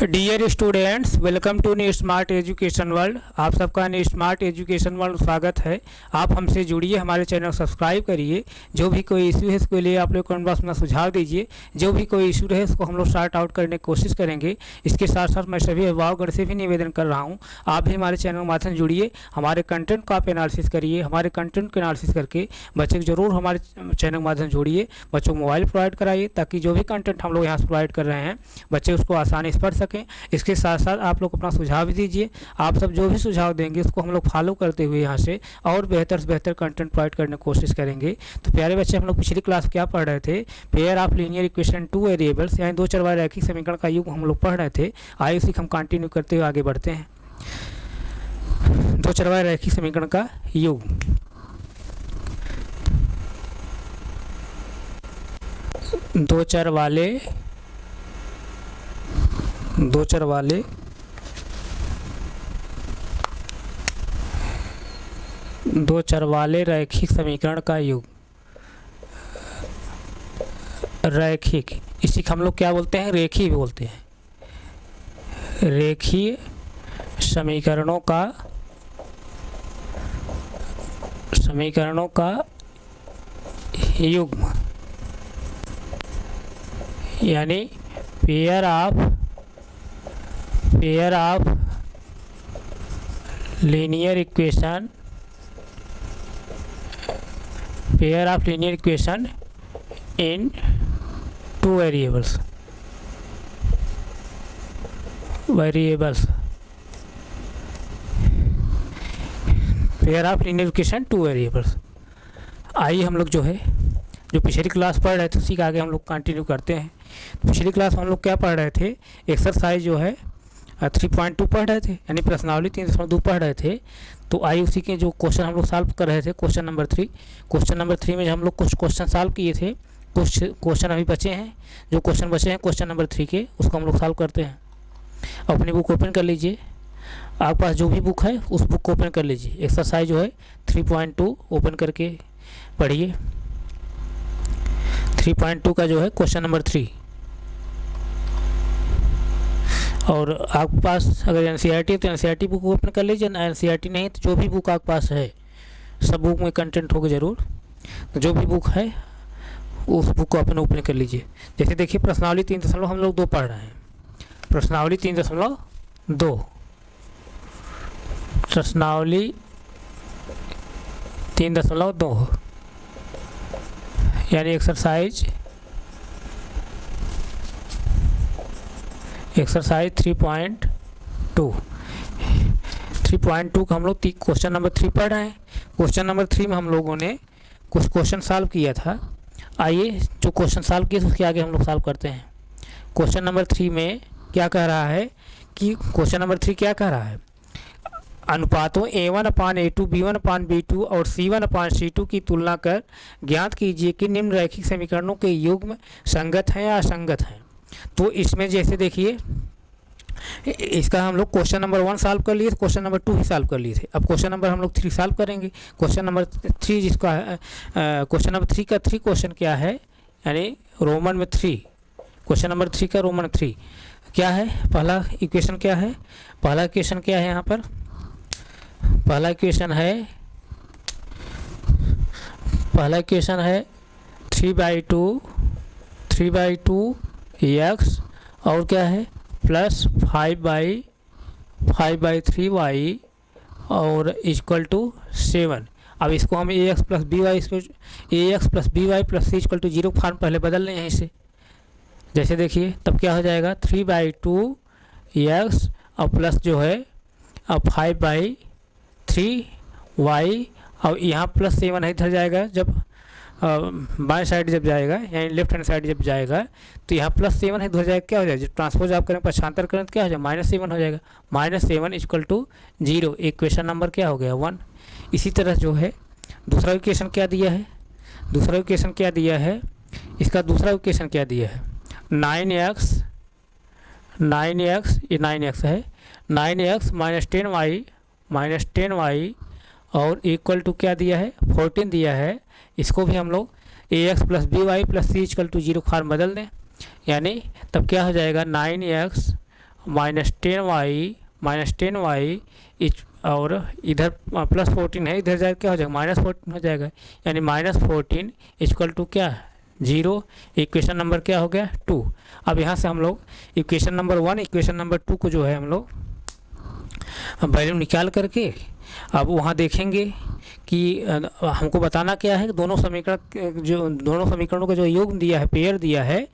Dear students, welcome to new smart education world. आप सबका new smart education world स्वागत है। आप हमसे जुड़िए, हमारे चैनल को सब्सक्राइब करिए। जो भी कोई इशू है इसके लिए आप लोग कमेंट बॉक्स में सुझाव दीजिए। जो भी कोई इशू रहे उसको हम लोग सॉर्ट आउट करने की कोशिश करेंगे। इसके साथ साथ मैं सभी अभिभावकगण से भी निवेदन कर रहा हूँ, आप भी हमारे चैनल के माध्यम से जुड़िए, हमारे कंटेंट को आप एनालिसिस करिए। हमारे कंटेंट को एनालिसिस करके बच्चे को जरूर हमारे चैनल के माध्यम से जोड़िए। बच्चों को मोबाइल प्रोवाइड कराइए ताकि जो भी कंटेंट हम लोग यहाँ से प्रोवाइड कर रहे हैं बच्चे उसको आसानी से पढ़ सकें। इसके साथ साथ आप लोग अपना सुझाव भी दीजिए। आप सब जो भी सुझाव देंगे उसको हम लोग फॉलो करते हुए यहाँ से और बेहतर से बेहतर कंटेंट प्रोवाइड करने की कोशिश करेंगे। तो प्यारे बच्चे, हम लोग पिछली क्लास क्या पढ़ रहे थे? Pair of linear equation two variables, यानी दो चरवाहे रैखिक समीकरण का युग हम लोग पढ़ रहे थे। आइए उसी हम कंटिन्यू करते हुए आगे बढ़ते हैं। दो चरवाहे रैखिक समीकरण का युग। दो चर वाले रैखिक समीकरण का युग। रैखिक, इसी को हम लोग क्या बोलते हैं? रेखीय भी बोलते हैं। रेखीय समीकरणों का युग्म, यानी pair of linear equation in two variables. Pair of linear equation two variables. आइए हम लोग जो है जो पिछली क्लास पढ़ रहे थे उसी का आगे हम लोग कंटिन्यू करते हैं। पिछली क्लास में हम लोग क्या पढ़ रहे थे? एक्सरसाइज जो है 3.2 पढ़ रहे थे, यानी प्रश्नावली 3.2 पढ़ रहे थे। तो आइए उसी के जो क्वेश्चन हम लोग सॉल्व कर रहे थे, क्वेश्चन नंबर 3 में हम लोग कुछ क्वेश्चन सॉल्व किए थे। कुछ क्वेश्चन अभी बचे हैं। जो क्वेश्चन बचे हैं क्वेश्चन नंबर 3 के, उसको हम लोग सॉल्व करते हैं। अपनी बुक ओपन कर लीजिए। आपके पास जो भी बुक है उस बुक को ओपन कर लीजिए। एक्सरसाइज जो है 3.2 ओपन करके पढ़िए। 3.2 का जो है क्वेश्चन नंबर 3। और आपके पास अगर एनसीईआरटी है तो एनसीईआरटी बुक ओपन कर लीजिए। एनसीईआरटी नहीं तो जो भी बुक आपके पास है, सब बुक में कंटेंट होगा ज़रूर, तो जो भी बुक है उस बुक को अपने ओपन कर लीजिए। जैसे देखिए प्रश्नावली 3.2 हम लोग 2 पढ़ रहे हैं। प्रश्नावली 3.2 यानी एक्सरसाइज 3.2 का हम लोग क्वेश्चन नंबर 3 पढ़ रहे हैं। क्वेश्चन नंबर 3 में हम लोगों ने कुछ क्वेश्चन सॉल्व किया था। आइए जो क्वेश्चन सॉल्व किए उसके आगे हम लोग सॉल्व करते हैं। क्वेश्चन नंबर 3 में क्या कह रहा है कि क्वेश्चन नंबर 3 क्या कह रहा है? अनुपातों A1/A2, B1/B2 और C1/C2 की तुलना कर ज्ञात कीजिए कि निम्न रैखिक समीकरणों के युग्म संगत हैं या असंगत हैं। तो इसमें जैसे देखिए, इसका हम लोग क्वेश्चन नंबर 1 सॉल्व कर लिए थे, क्वेश्चन नंबर 2 ही सॉल्व कर लिए थे। अब क्वेश्चन नंबर हम लोग 3 सॉल्व करेंगे। क्वेश्चन नंबर 3 जिसका है क्वेश्चन नंबर 3 का 3 क्वेश्चन क्या है, यानी रोमन में 3, क्वेश्चन नंबर 3 का रोमन 3 क्या है? पहला इक्वेशन क्या है? पहला इक्वेशन यहाँ पर पहला इक्वेशन है 3/2 x और क्या है प्लस 5/3y और इक्वल टू 7। अब इसको हम ax plus B Y plus c equal to 0 form पहले बदल लें यहीं से। जैसे देखिए तब क्या हो जाएगा 3/2 x और प्लस जो है अब 5/3y और यहाँ प्लस 7 इधर जाएगा। जब बाएं साइड जब जाएगा यानी लेफ्ट हैंड साइड जब जाएगा तो यहाँ प्लस 7 इधर जाएगा। क्या हो जाएगा? जब ट्रांसपोज आप करें, पक्षांतर करें तो क्या हो जाएगा? -7 हो जाएगा। -7 इक्वल टू 0। इक्वेशन नंबर क्या हो गया? 1। इसी तरह जो है दूसरा इक्वेशन क्या दिया है? इसका दूसरा इक्वेशन क्या दिया है? 9x ये 9x है, 9x माइनस 10y और इक्वल टू क्या दिया है 14 दिया है। इसको भी हम लोग ax plus B Y plus C equal to 0 form बदल दें, यानी तब क्या हो जाएगा 9x -10y और इधर +14 है, इधर जाकर क्या हो जाएगा -14 हो जाएगा, यानी -14 इक्वल टू क्या 0। इक्वेशन नंबर क्या हो गया 2। अब यहाँ से हम लोग इक्वेशन नंबर 1 इक्वेशन नंबर 2 को जो है हम लोग वैल्यू निकाल करके अब वहाँ देखेंगे कि हमको बताना क्या है, दोनों समीकरणों का जो योग दिया है, पेयर दिया है,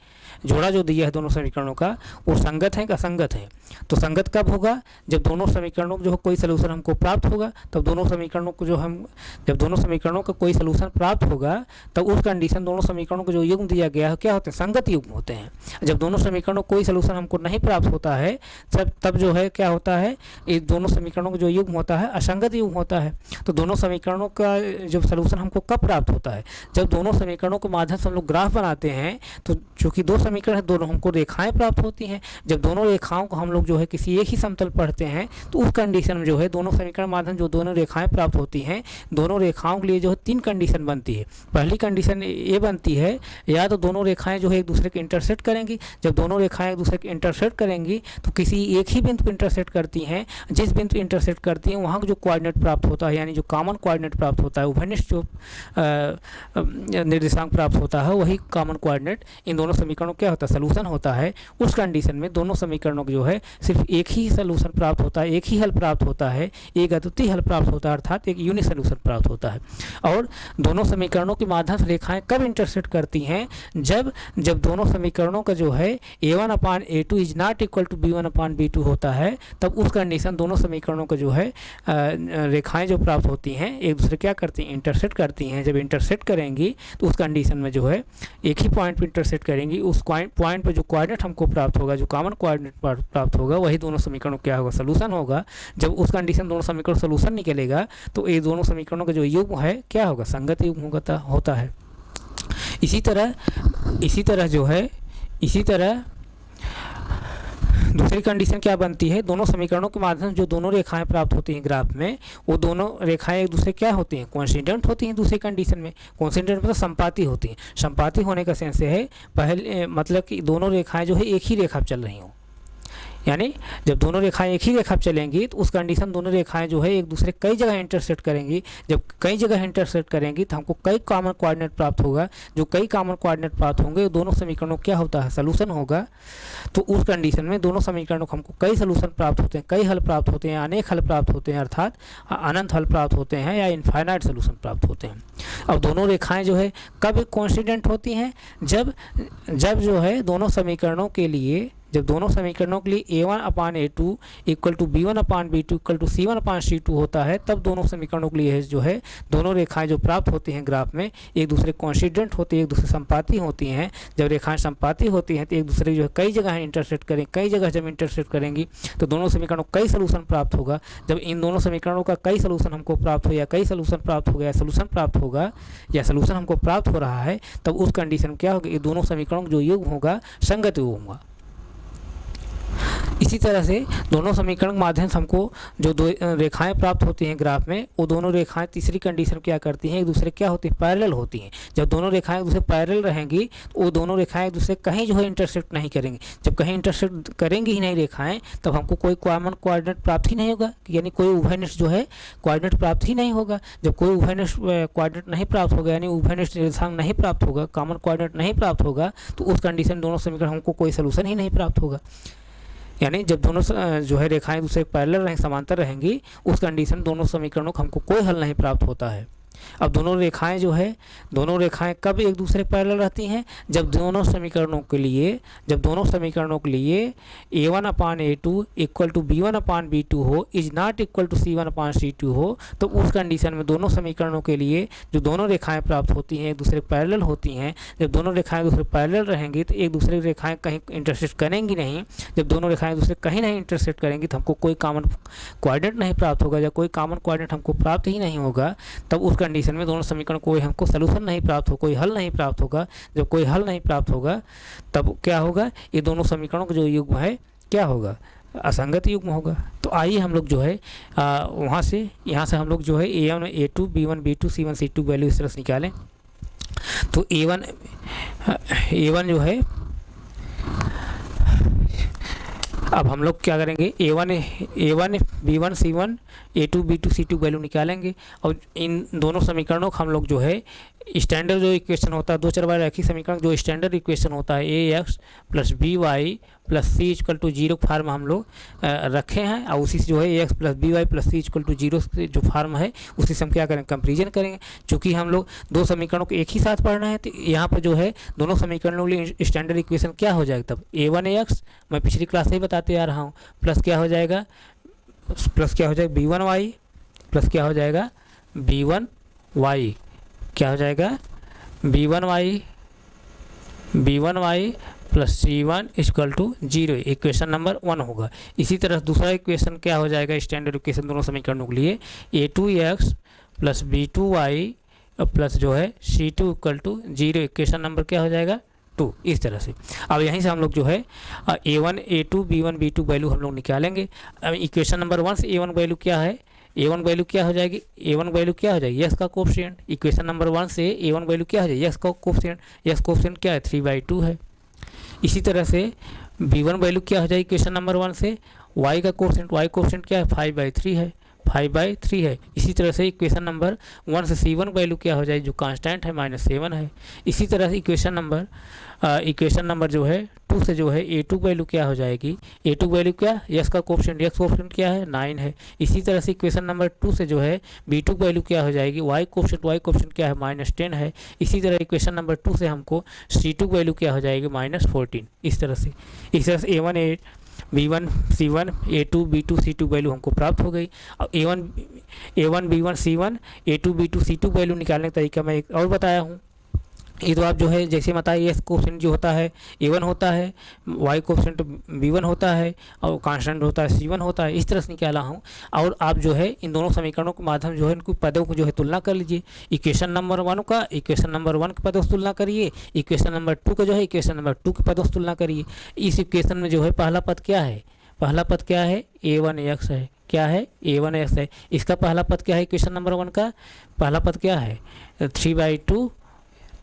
जोड़ा जो दिया है दोनों समीकरणों का, वो संगत है कि असंगत है। तो संगत कब होगा, जब दोनों समीकरणों को जो कोई सलूशन हमको प्राप्त होगा, तब दोनों समीकरणों को जब दोनों समीकरणों का कोई सलूशन प्राप्त होगा तब उस कंडीशन दोनों समीकरणों को जो युग्म दिया गया है क्या होते हैं, संगत युग्म होते हैं। जब दोनों समीकरणों को कोई सलूशन हमको नहीं प्राप्त होता है तब जो है क्या होता है, ये दोनों समीकरणों का जो युग्म होता है असंगत युग्म होता है। तो दोनों समीकरणों का जब सलूशन हमको कब प्राप्त होता है, जब दोनों समीकरणों के माध्यम से हम लोग ग्राफ बनाते हैं, तो चूँकि दो समीकरण है, दोनों हमको रेखाएं प्राप्त होती हैं। जब दोनों रेखाओं को हम लोग जो है किसी एक ही समतल पढ़ते हैं, तो उस कंडीशन में जो है दोनों समीकरण माध्यम जो दोनों रेखाएं प्राप्त होती हैं, दोनों रेखाओं के लिए जो है 3 कंडीशन बनती है। पहली कंडीशन ये बनती है, या तो दोनों रेखाएं जो है एक दूसरे के इंटरसेक्ट करेंगी। जब दोनों रेखाएं एक दूसरे के इंटरसेक्ट करेंगी तो किसी एक ही बिंदु पर इंटरसेक्ट करती हैं। जिस बिंदु पर इंटरसेक्ट करती हैं वहाँ जो कोऑर्डिनेट प्राप्त होता है, यानी जो कॉमन कोऑर्डिनेट प्राप्त होता है, उभयनिष्ठ जो निर्देशांक प्राप्त होता है, वही कॉमन कोऑर्डिनेट इन दोनों समीकरणों क्या होता है, सलूशन होता है। उस कंडीशन में दोनों समीकरणों को जो है सिर्फ एक ही सलूशन प्राप्त होता है, एक ही हल प्राप्त होता है, एक अद्वितीय हल प्राप्त होता है, अर्थात एक यूनिक सलूशन प्राप्त होता है। और दोनों समीकरणों के माध्यम से रेखाएं कब इंटरसेक्ट करती हैं, जब दोनों समीकरणों का जो है a1/a2 is not equal to b1/b2 होता है, तब उस कंडीशन दोनों समीकरणों का जो है रेखाएं जो प्राप्त होती हैं एक दूसरे क्या करती हैं, इंटरसेक्ट करती हैं। जब इंटरसेक्ट करेंगी तो उस कंडीशन में जो है एक ही पॉइंट पर इंटरसेक्ट करेंगी, उस पॉइंट पर जो कोऑर्डिनेट हमको प्राप्त होगा, जो कॉमन कोऑर्डिनेट प्राप्त होगा, वही दोनों समीकरणों क्या होगा, सलूशन होगा। जब उस कंडीशन दोनों समीकरण सलूशन निकलेगा तो ये दोनों समीकरणों का जो युग्म है क्या होगा, संगत युग्म होता है। इसी तरह दूसरी कंडीशन क्या बनती है, दोनों समीकरणों के माध्यम से जो दोनों रेखाएं प्राप्त होती हैं ग्राफ में, वो दोनों रेखाएं एक दूसरे क्या होती हैं, कोइंसिडेंट होती हैं। दूसरी कंडीशन में कोइंसिडेंट मतलब संपाती होती हैं। संपाती होने का सेंस है पहले मतलब कि दोनों रेखाएं जो है एक ही रेखा पर चल रही हों, यानी जब दोनों रेखाएं एक ही रेखा पर चलेंगी तो उस कंडीशन दोनों रेखाएं जो है एक दूसरे कई जगह इंटरसेक्ट करेंगी। जब कई जगह इंटरसेक्ट करेंगी तो हमको कई कॉमन कोऑर्डिनेट प्राप्त होगा। जो कई कॉमन कोऑर्डिनेट प्राप्त होंगे दोनों समीकरणों क्या होता है, सलूशन होगा। तो उस कंडीशन में दोनों समीकरणों को हमको कई सलूशन प्राप्त होते हैं, कई हल प्राप्त होते हैं, अनेक हल प्राप्त होते हैं, अर्थात अनंत हल प्राप्त होते हैं या इनफाइनाइट सलूशन प्राप्त होते हैं। अब दोनों रेखाएं जो है कब कोइंसिडेंट होती हैं, जब जो है दोनों समीकरणों के लिए a1/a2 equal to b1/b2 equal to c1/c2 होता है, तब दोनों समीकरणों के लिए जो है दोनों रेखाएं जो प्राप्त होती हैं ग्राफ में एक दूसरे कोइंसिडेंट होती है, एक दूसरे संपाती होती हैं। जब रेखाएं संपाती होती हैं तो एक दूसरे जो है कई जगह इंटरसेक्ट करें, कई जगह जब इंटरसेक्ट करेंगी तो दोनों समीकरणों को कई सलूशन प्राप्त होगा। जब इन दोनों समीकरणों का कई सलूशन हमको प्राप्त हो या कई सलूशन प्राप्त हो गया, सलूशन प्राप्त होगा या सलूशन हमको प्राप्त हो रहा है, तब उस कंडीशन में क्या होगा, ये दोनों समीकरणों का जो युग्म होगा संगत युग्म होगा। इसी तरह से दोनों समीकरण के माध्यम से हमको जो दो रेखाएं प्राप्त होती हैं ग्राफ में, वो दोनों रेखाएं तीसरी कंडीशन क्या करती हैं, एक दूसरे क्या होती हैं, पैरेलल होती हैं। जब दोनों रेखाएं एक दूसरे पैरेलल रहेंगी तो वो दोनों रेखाएं एक दूसरे कहीं जो है इंटरसेक्ट नहीं करेंगी। जब कहीं इंटरसेक्ट करेंगी ही नहीं रेखाएं, तब हमको कोई कॉमन कोऑर्डिनेट प्राप्त ही नहीं होगा, यानी कोई उभयनिष्ठ जो है कोऑर्डिनेट प्राप्त ही नहीं होगा। जब कोई उभयनिष्ठ कोऑर्डिनेट नहीं प्राप्त होगा, यानी उभयनिष्ठ निर्देशांक नहीं प्राप्त होगा, कॉमन कोऑर्डिनेट नहीं प्राप्त होगा, तो उस कंडीशन दोनों समीकरण हमको कोई सलूशन ही नहीं प्राप्त होगा। यानी जब दोनों जो है रेखाएं दूसरे पैरेलल रहेंगी, समांतर रहेंगी, उस कंडीशन दोनों समीकरणों को हमको कोई हल नहीं प्राप्त होता है। अब दोनों रेखाएं कब एक दूसरे पैरेलल रहती हैं, जब दोनों समीकरणों के लिए a1/a2 इक्वल टू b1/b2 हो, is not equal to c1/c2 हो, तो उस कंडीशन में दोनों समीकरणों के लिए जो दोनों रेखाएं प्राप्त होती हैं एक दूसरे पैरेलल होती हैं। जब दोनों रेखाएं दूसरे पैरेलल रहेंगी तो एक दूसरे रेखाएं कहीं इंटरसेक्ट करेंगी नहीं। जब दोनों रेखाएं दूसरे कहीं नहीं इंटरसेक्ट करेंगी तो हमको कोई कॉमन कोऑर्डिनेट नहीं प्राप्त होगा। जब कोई कॉमन कोऑर्डिनेट हमको प्राप्त ही नहीं होगा, तब उस कंडीशन में दोनों समीकरण कोई हमको सलूशन नहीं प्राप्त हो, कोई हल नहीं प्राप्त होगा। जब कोई हल नहीं प्राप्त होगा तब क्या होगा, ये दोनों समीकरणों का जो युग्म है क्या होगा, असंगत युग्म होगा। तो आइए हम लोग जो है यहाँ से हम लोग जो है a1/a2 b1/b2 c1/c2 वैल्यू इस तरह से निकालें। तो a1 जो है अब हम लोग क्या करेंगे, A1 B1 C1 A2 B2 C2 value निकालेंगे और इन दोनों समीकरणों को हम लोग जो है स्टैंडर्ड जो इक्वेशन होता है दो चर वाला रैखिक समीकरण जो स्टैंडर्ड इक्वेशन होता है AX plus BY plus C equal to 0 form हम लोग रखे हैं और उसी से जो है AX plus BY plus C equal to 0 जो फार्म है उसी से हम क्या करेंगे, कंपेरिजन करेंगे। चूँकि हम लोग दो समीकरणों को एक ही साथ पढ़ना है तो यहाँ पर जो है दोनों समीकरणों के लिए स्टैंडर्ड इक्वेशन क्या हो जाएगा, तब A1AX मैं पिछली क्लास से ही बताते आ रहा हूँ प्लस क्या हो जाएगा B1Y प्लस क्या हो जाएगा B1Y क्या हो जाएगा B1Y plus C1 equal to 0 equation number 1 होगा। इसी तरह दूसरा इक्वेशन क्या हो जाएगा स्टैंडर्ड इक्वेशन दोनों समीकरणों के लिए A2X प्लस B2Y प्लस जो है C2 equal to 0 equation number क्या हो जाएगा 2। इस तरह से अब यहीं से हम लोग जो है A1 A2 B1 B2 value हम लोग निकालेंगे। अब इक्वेशन नंबर 1 से A1 वैल्यू क्या है, A1 वैल्यू क्या हो जाएगी, A1 वैल्यू क्या हो जाएगी यस का कोफिशिएंट। इक्वेशन नंबर 1 से A1 वैल्यू क्या हो जाएगी यस का कोफिशिएंट, यस कोफिशिएंट क्या है 3/2 है। इसी तरह से B1 वैल्यू क्या हो जाएगी इक्वेशन नंबर 1 से y का कोफिशिएंट क्या है 5/3 है। इसी तरह से इक्वेशन नंबर 1 से C1 वैल्यू क्या हो जाएगी जो कांस्टेंट है -7 है। इसी तरह से इक्वेशन नंबर जो है 2 से जो है A2 वैल्यू क्या हो जाएगी, A2 वैल्यू क्या यस का कोफिशिएंट क्या है 9 है। इसी तरह से इक्वेशन नंबर 2 से जो है B2 वैल्यू क्या हो जाएगी y कोफिशिएंट क्या है -10 है। इसी तरह इक्वेशन नंबर 2 से हमको C2 वैल्यू क्या हो जाएगी -14। इस तरह से A1 B1 C1 A2 B2 C2 value हमको प्राप्त हो गई। अब A1 B1 C1 A2 B2 C2 value निकालने का तरीका मैं एक और बताया हूँ। ये तो आप जो है जैसे बताइए एस कोफिशिएंट जो होता है A1 होता है, y कोफिशिएंट B1 होता है और कांस्टेंट होता है C1 होता है, इस तरह से निकाला हूँ। और आप जो है इन दोनों समीकरणों के माध्यम जो है इनको पदों को जो है तुलना कर लीजिए। इक्वेशन नंबर 1 के पदों से तुलना करिए, इक्वेशन नंबर 2 का जो है इक्वेशन नंबर 2 के पदों से तुलना करिए। इस इक्वेशन में जो है पहला पद क्या है A1X है, क्या है A1X है। इसका पहला पद क्या है इक्वेशन नंबर 1 का पहला पद क्या है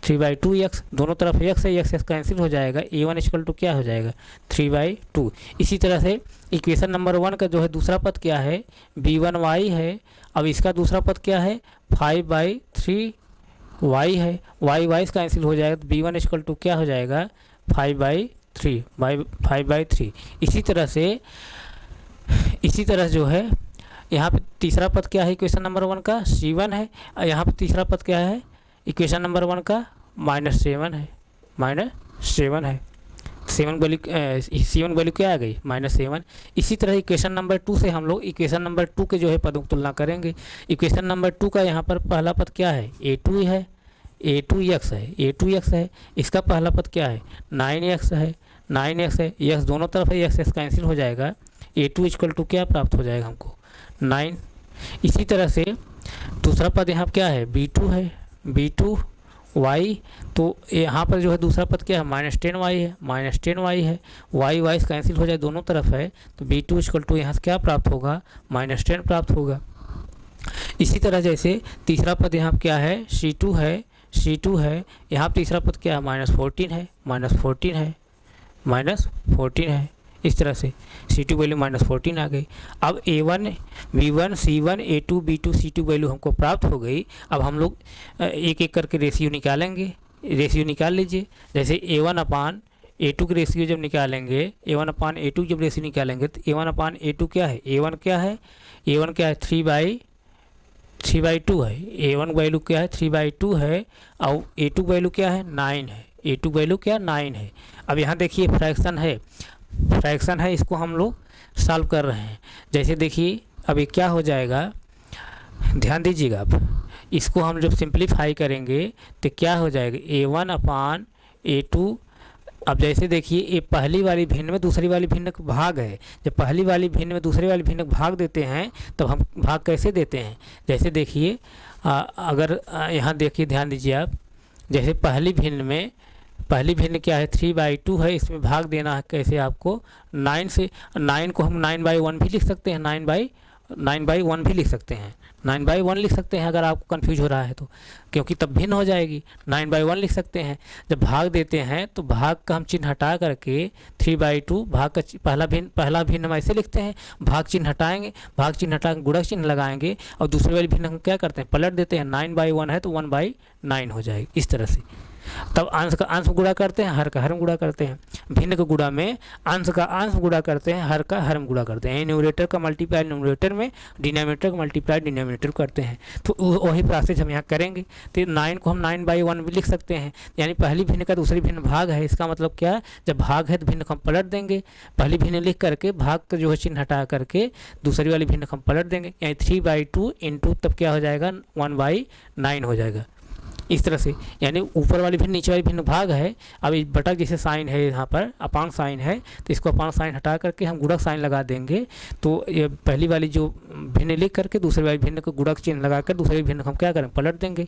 3/2x, दोनों तरफ x है, x कैंसिल हो जाएगा, A1 इक्वल टू क्या हो जाएगा 3/2। इसी तरह से इक्वेशन नंबर 1 का जो है दूसरा पद क्या है B1y है। अब इसका दूसरा पद क्या है 5/3y है, y कैंसिल हो जाएगा तो B1 इक्वल टू क्या हो जाएगा 5/3। इसी तरह जो है यहाँ पे तीसरा पद क्या है इक्वेशन नंबर 1 का C1 है, यहाँ पे तीसरा पद क्या है इक्वेशन नंबर 1 का -7 है। C1 वैल्यू क्या आ गई -7। इसी तरह इक्वेशन नंबर 2 से हम लोग इक्वेशन नंबर 2 के जो है पदों की तुलना करेंगे। इक्वेशन नंबर 2 का यहाँ पर पहला पद क्या है A2x है। इसका पहला पद क्या है 9x है, x दोनों तरफ है, x कैंसिल हो जाएगा, A2 इक्वल टू क्या प्राप्त हो जाएगा हमको 9। इसी तरह से दूसरा पद यहाँ क्या है B2y, तो यहाँ पर जो है दूसरा पद क्या है -10y है, y कैंसिल हो जाए दोनों तरफ है तो B2 इक्वल टू यहाँ से क्या प्राप्त होगा -10 प्राप्त होगा। इसी तरह जैसे तीसरा पद यहाँ क्या है C2 है, यहाँ तीसरा पद क्या है -14 है। इस तरह से C2 वैल्यू -14 आ गई। अब A1 B1 C1 A2 B2 C2 value हमको प्राप्त हो गई। अब हम लोग एक एक करके रेशियो निकालेंगे। रेशियो निकाल लीजिए। जैसे A1/A2 की रेशियो जब निकालेंगे, A1/A2 जब रेशियो निकालेंगे तो A1/A2 क्या है A1 क्या है 3/2 है। A1 वैल्यू क्या है 3/2 है और A2 वैल्यू क्या है 9 है। अब यहाँ देखिए फ्रैक्शन है, इसको हम लोग सॉल्व कर रहे हैं। जैसे देखिए अब ये क्या हो जाएगा, ध्यान दीजिएगा। अब इसको हम जब सिंप्लीफाई करेंगे तो क्या हो जाएगा A1/A2। अब जैसे देखिए ये पहली वाली भिन्न में दूसरी वाली भिन्न का भाग है। जब पहली वाली भिन्न में दूसरी वाली भिन्न का भाग देते हैं तब हम भाग कैसे देते हैं, जैसे देखिए अगर यहाँ देखिए ध्यान दीजिए आप, जैसे पहली भिन्न क्या है 3/2 है, इसमें भाग देना है कैसे आपको 9 से। 9 को हम 9/1 भी लिख सकते हैं, 9/1 भी लिख सकते हैं, 9/1 लिख सकते हैं अगर आपको कन्फ्यूज हो रहा है तो, क्योंकि तब भिन्न हो जाएगी। 9/1 लिख सकते हैं। जब भाग देते हैं तो भाग का हम चिन्ह हटा करके 3/2 भाग का पहला भिन्न हम ऐसे लिखते हैं, भाग चिन्ह हटाएंगे, भाग चिन्ह हटा गुणक चिन्ह लगाएंगे और दूसरे वाली भिन्न हम क्या करते हैं, पलट देते हैं। 9/1 है तो 1/9 हो जाएगी इस तरह से। तब अंश का अंश गुणा करते हैं, हर का हर गुणा करते हैं। भिन्न का गुणा में अंश का अंश गुणा करते हैं, हर का हर गुणा करते हैं। न्यूमरेटर का मल्टीप्लाई न्यूमरेटर में, डिनोमिनेटर का मल्टीप्लाई डिनोमिनेटर करते हैं। तो वही प्रोसेस हम यहाँ करेंगे। तो 9 को हम 9/1 भी लिख सकते हैं, यानी पहली भिन्न का दूसरी भिन्न भाग है। इसका मतलब क्या है, जब भाग है तो भिन्न को हम पलट देंगे, पहली भिन्न लिख करके भाग का जो है चिन्ह हटा करके दूसरी वाली भिन्न को हम पलट देंगे, यानी 3/2 इंटू तब क्या हो जाएगा 1/9 हो जाएगा इस तरह से। यानी ऊपर वाली भिन्न नीचे वाली भिन्न भाग है। अब इस बटा जैसे साइन है यहाँ पर अपान साइन है, तो इसको अपान साइन हटा करके हम गुणक साइन लगा देंगे। तो ये पहली वाली जो भिन्न लिख करके दूसरी वाली भिन्न को गुणक चिन्ह लगा कर दूसरी भिन्न को हम क्या करें, पलट देंगे।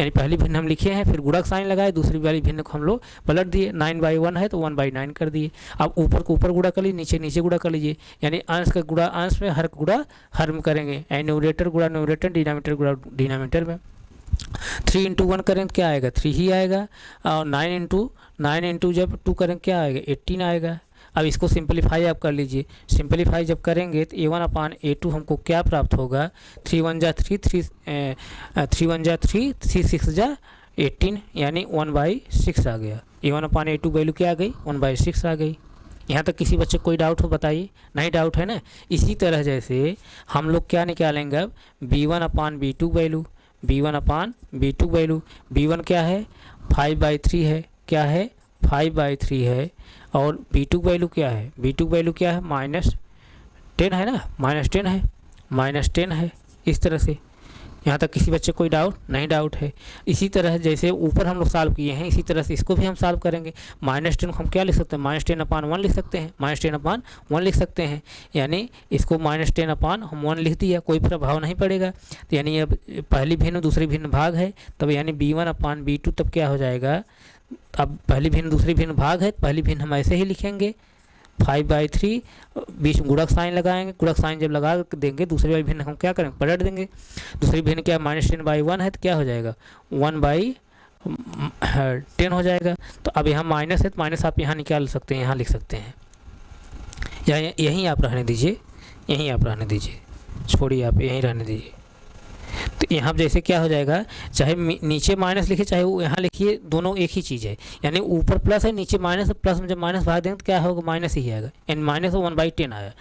यानी पहली भिन्न हम लिखे हैं, फिर गुणक साइन लगाए, दूसरी वाली भिन्न को हम लोग पलट दिए। 9/1 है तो 1/9 कर दिए। अब ऊपर को ऊपर गुणा कर लीजिए, नीचे नीचे गुणा कर लीजिए, यानी अंश का गुणा अंश में, हर गुणा हर में करेंगे। न्यूमरेटर गुणा न्यूमरेटर, डिनोमिनेटर गुणा डिनोमिनेटर में। 3 × 1 करें क्या आएगा, 3 ही आएगा। और 9 × जब 2 करें क्या आएगा, 18 आएगा। अब इसको सिंपलीफाई आप कर लीजिए। सिंपलीफाई जब करेंगे तो A1/A2 हमको क्या प्राप्त होगा, 3 × 1 = 3, 3 × 1 = 3, 3 × 6 = 18, यानी 1/6 आ गया। A1/A2 वैल्यू क्या आ गई, 1/6 आ गई। यहाँ तक किसी बच्चे को कोई डाउट हो बताइए, नहीं डाउट है ना। इसी तरह जैसे हम लोग क्या निकालेंगे अब, B1/B2 value, B1/B2 value, B1 क्या है 5/3 है, क्या है 5/3 है। और B2 वैल्यू क्या है, B2 वैल्यू क्या है -10 है ना, -10 है इस तरह से। यहाँ तक किसी बच्चे कोई डाउट नहीं, डाउट है। इसी तरह जैसे ऊपर हम लोग सॉल्व किए हैं, इसी तरह से इसको भी हम सॉल्व करेंगे। -10 को हम क्या लिख सकते हैं, -10/1 लिख सकते हैं, -10/1 लिख सकते हैं। यानी इसको -10/1 लिख दिया, कोई प्रभाव नहीं पड़ेगा। तो यानी अब पहली भिन्न दूसरी भिन्न भाग है, तब यानी B1/B2 तब क्या हो जाएगा, अब पहली भिन्न दूसरी भिन्न भाग है, पहली भिन्न हम ऐसे ही लिखेंगे 5/3, बीच में गुणक साइन लगाएंगे। गुणक साइन जब लगा देंगे दूसरी वाली भिन्न हम क्या करेंगे, पलट देंगे। दूसरी भिन्न क्या -10/1 है तो क्या हो जाएगा 1/10 हो जाएगा। तो अब यहाँ माइनस है तो माइनस आप यहाँ निकाल सकते हैं, यहाँ लिख सकते हैं, या यहीं आप रहने दीजिए, यहीं आप रहने दीजिए, छोड़िए आप यहीं रहने दीजिए। तो यहाँ जैसे क्या हो जाएगा, चाहे नीचे माइनस लिखे चाहे वो यहाँ लिखिए, दोनों एक ही चीज़ है। यानी ऊपर प्लस है नीचे माइनस है, प्लस में जब माइनस भाग देंगे तो क्या होगा, माइनस ही आएगा, यानी -1/10 आया।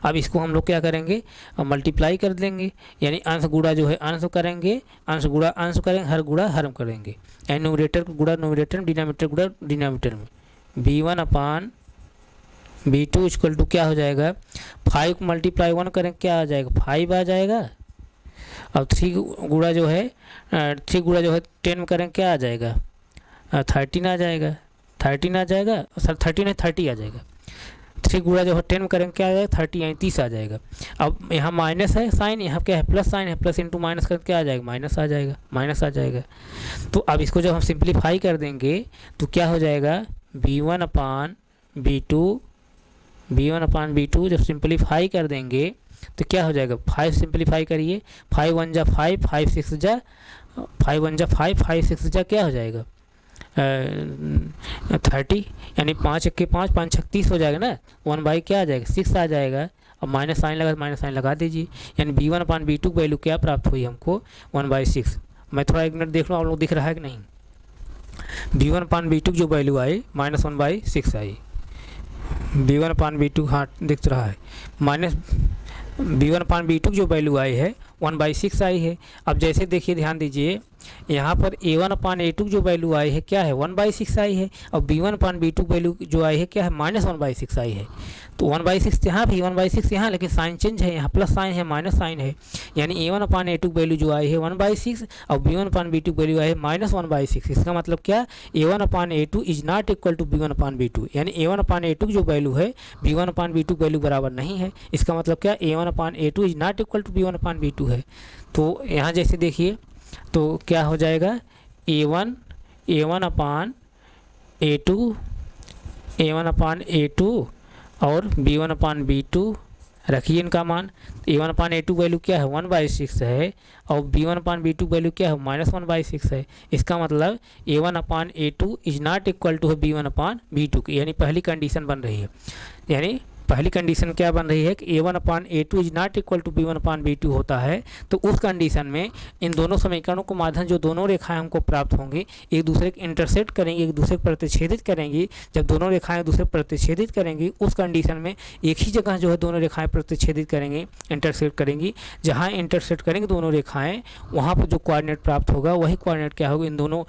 अब इसको हम लोग क्या करेंगे, मल्टीप्लाई कर देंगे, यानी अंश गुणा जो है अंश करेंगे, अंश गुणा अंश करेंगे, हर गुणा हर करेंगे। यानी न्यूमरेटर को गुणा न्यूमरेटर, डिनोमिनेटर गुणा डिनोमिनेटर में। B1/B2 = क्या हो जाएगा, 5 को मल्टीप्लाई 1 करें क्या आ जाएगा, 5 आ जाएगा। अब 3 गुणा जो है 10 में करें क्या आ जाएगा, 13 आ जाएगा, 13 आ जाएगा सर, 13 है 30 आ जाएगा। 3 गुणा जो है 10 में करें क्या आ जाएगा, 30 यानी 30 आ जाएगा। अब यहाँ माइनस है साइन, यहाँ क्या है प्लस साइन है, प्लस इंटू माइनस करें क्या आ जाएगा, माइनस आ जाएगा, माइनस आ जाएगा। तो अब इसको जब हम सिंप्लीफाई कर देंगे तो क्या हो जाएगा, B1/B2 जब सिंप्लीफाई कर देंगे तो क्या हो जाएगा, 5 सिंप्लीफाई करिए, 5 × 1 = 5, 5 × 6 = 5 × 1 = 5, 5 × 6 = क्या हो जाएगा 30, यानी 5 × 1 = 5, 5 × 6 = 30 हो जाएगा ना, 1/ क्या आ जाएगा 6 आ जाएगा। अब माइनस साइन लगा, माइनस साइन लगा दीजिए, यानी B1/B2 वैल्यू क्या प्राप्त हुई हमको 1/6। मैं थोड़ा एक मिनट देख लूँ आप लोग दिख रहा है कि नहीं। B1/B2 जो वैल्यू आई -1/6 आई, B1/B2 हाँ दिख रहा है, B1/B2 जो वैल्यू आई है 1/6 आई है। अब जैसे देखिए ध्यान दीजिए, यहाँ पर A1/A2 जो वैल्यू आई है क्या है 1/6 आई है, और B1/B2 वैल्यू जो आई है क्या है -1/6 आई है। तो 1/6 यहाँ भी 1/6 यहाँ, लेकिन साइन चेंज है, यहाँ प्लस साइन है माइनस साइन है। यानी A1/A2 वैल्यू जो आई है 1/6 और B1/B2 वैल्यू आई है -1/6। इसका मतलब क्या, A1/A2 is not equal to B1/B2, यानी A1/A2 जो वैल्यू है B1/B2 वैल्यू बराबर नहीं है। इसका मतलब क्या, A1/A2 is not equal to B1/B2 है। तो यहाँ जैसे देखिए तो क्या हो जाएगा, A1/A2 और B1/B2 रखिए इनका मान। A1/A2 वैल्यू क्या है 1/6 है और B1/B2 वैल्यू क्या है -1/6 है। इसका मतलब A1/A2 is not equal to B1/B2 यानी पहली कंडीशन बन रही है। यानी पहली कंडीशन क्या बन रही है कि A1/A2 is not equal to B1/B2 होता है। तो उस कंडीशन में इन दोनों समीकरणों को माध्यम जो दोनों रेखाएं हमको प्राप्त होंगी एक दूसरे को इंटरसेक्ट करेंगी, एक दूसरे को प्रतिच्छेदित करेंगी। जब दोनों रेखाएं एक दूसरे को प्रतिच्छेदित करेंगी उस कंडीशन में एक ही जगह जो है दोनों रेखाएं प्रतिच्छेदित करेंगी, इंटरसेक्ट करेंगी। जहाँ इंटरसेक्ट करेंगी दोनों रेखाएँ वहाँ पर जो कोऑर्डिनेट प्राप्त होगा वही कोऑर्डिनेट क्या होगा इन दोनों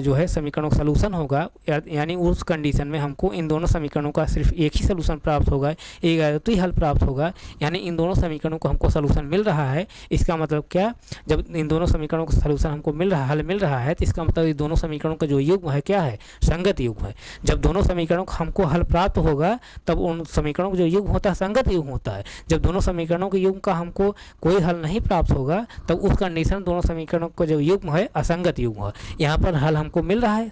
जो है समीकरणों का सलूशन होगा। यानी उस कंडीशन में हमको इन दोनों समीकरणों का सिर्फ एक ही सलूशन प्राप्त होगा, एक आयताकृत हल प्राप्त होगा। यानी इन दोनों समीकरणों को हमको सलूशन मिल रहा है। इसका मतलब क्या, जब इन दोनों समीकरणों का सलूशन हमको मिल रहा है, हल मिल रहा है, तो इसका मतलब इन दोनों समीकरणों का जो युग्म है क्या है, संगत युग्म है। जब दोनों समीकरणों का हमको हल प्राप्त होगा तब उन समीकरणों का जो युग्म होता है संगत युग्म होता है। जब दोनों समीकरणों के युग्म का हमको कोई हल नहीं प्राप्त होगा तब उस कंडीशन दोनों समीकरणों का जो युग्म है असंगत युग्म है। यहाँ पर हल हमको मिल रहा है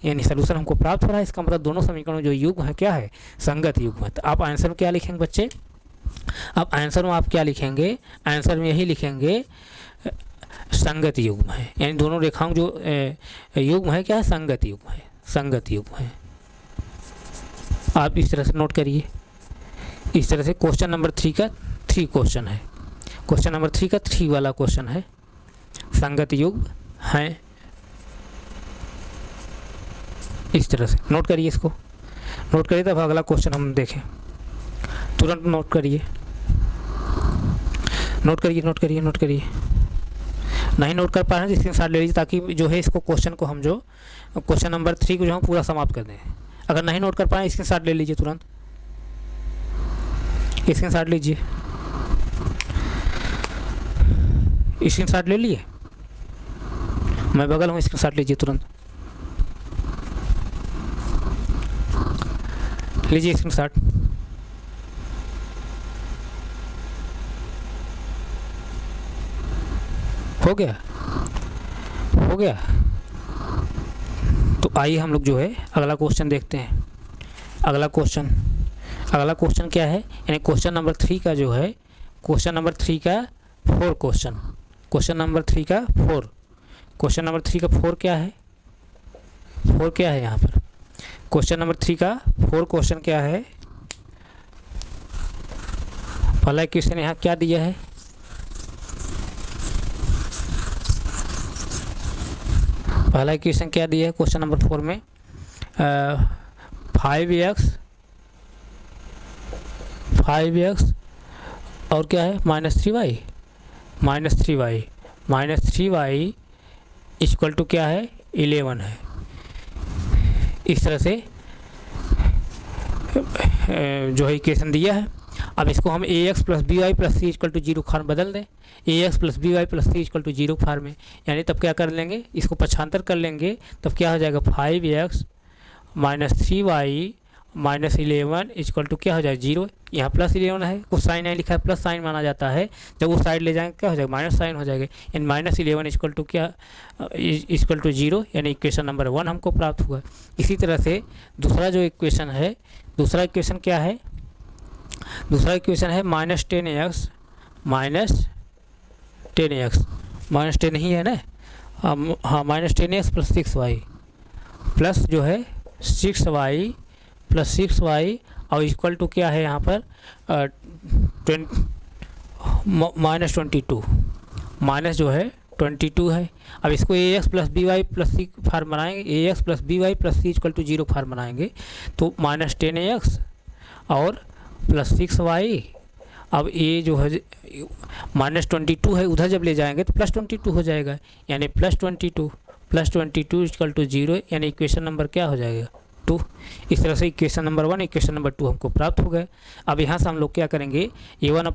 यानी सलूशन हमको प्राप्त हो रहा है। इसका मतलब दोनों समीकरणों जो युग्म है क्या है, संगत युग्म है। तो आप आंसर में क्या लिखेंगे बच्चे, अब आंसर में आप क्या लिखेंगे, आंसर में यही लिखेंगे संगत युग्म है। यानी दोनों रेखाओं जो युग्म है क्या है, संगत युग्म है, संगत युग्म है। आप इस तरह से नोट करिए। इस तरह से क्वेश्चन नंबर 3 का 3 क्वेश्चन है, क्वेश्चन नंबर 3 का 3 वाला क्वेश्चन है, संगत युग्म है। इस तरह से नोट करिए, इसको नोट करिए तब अगला क्वेश्चन हम देखें। तुरंत नोट करिए, नोट करिए, नोट करिए, नोट करिए। नहीं नोट कर पा रहे हैं तो स्क्रीनशॉट ले लीजिए ताकि जो है इसको क्वेश्चन को हम जो क्वेश्चन नंबर 3 को जो हम पूरा समाप्त कर दें। अगर नहीं नोट कर पाए स्क्रीनशॉट ले लीजिए, तुरंत स्क्रीनशॉट लीजिए। स्क्रीनशॉट ले लिए, मैं बगल हूँ, स्क्रीनशॉट लीजिए तुरंत, लीजिए स्क्रीनशॉट। हो गया, हो गया। तो आइए हम लोग जो है अगला क्वेश्चन देखते हैं। अगला क्वेश्चन क्या है, यानी क्वेश्चन नंबर 3 का जो है, क्वेश्चन नंबर 3 का 4 क्वेश्चन, क्वेश्चन नंबर 3 का 4, क्वेश्चन नंबर 3 का 4 क्या है, 4 क्या है यहाँ पर, क्वेश्चन नंबर 3 का 4 क्वेश्चन क्या है। पहला क्वेश्चन यहाँ क्या दिया है, पहला क्वेश्चन क्या दिया है क्वेश्चन नंबर 4 में, 5x और क्या है -3y, -3y इक्वल टू क्या है 11 है। इस तरह से जो है इक्वेशन दिया है। अब इसको हम ax + by + c = 0 फॉर्म बदल दें, ax + by + c = 0 फॉर्म में। यानी तब क्या कर लेंगे, इसको पक्षांतर कर लेंगे, तब क्या हो जाएगा 5x - 3y - 11 इक्वल टू क्या हो जाएगा 0। यहाँ +11 है, कुछ साइन नहीं लिखा है, प्लस साइन माना जाता है। जब उस साइड ले जाएंगे क्या हो जाएगा माइनस साइन हो जाएगा। यानी -11 इक्वल टू क्या इक्वल टू 0, यानी इक्वेशन नंबर 1 हमको प्राप्त हुआ। इसी तरह से दूसरा जो इक्वेशन है, दूसरा इक्वेशन क्या है, दूसरा इक्वेशन है -10x -10 ही है ना, हाँ -10x + 6y प्लस जो है 6y + 6y और इक्वल टू क्या है यहाँ पर -22, माइनस जो है 22 है। अब इसको ax + by + c फार्म बनाएंगे, ax + by + c = 0 फार्म बनाएंगे, तो -10x और +6y। अब ये जो है -22 है, उधर जब ले जाएंगे तो +22 हो जाएगा, यानी +22 = 0, यानी इक्वेशन नंबर क्या हो जाएगा 2। इस तरह से इक्वेशन नंबर 1 इक्वेशन नंबर 2 हमको प्राप्त हो गए। अब यहाँ से हम लोग क्या करेंगे, A1